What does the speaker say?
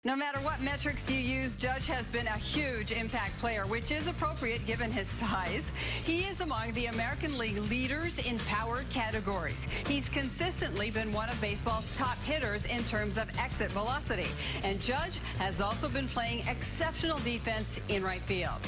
No matter what metrics you use, Judge has been a huge impact player, which is appropriate given his size. He is among the American League leaders in power categories. He's consistently been one of baseball's top hitters in terms of exit velocity. And Judge has also been playing exceptional defense in right field.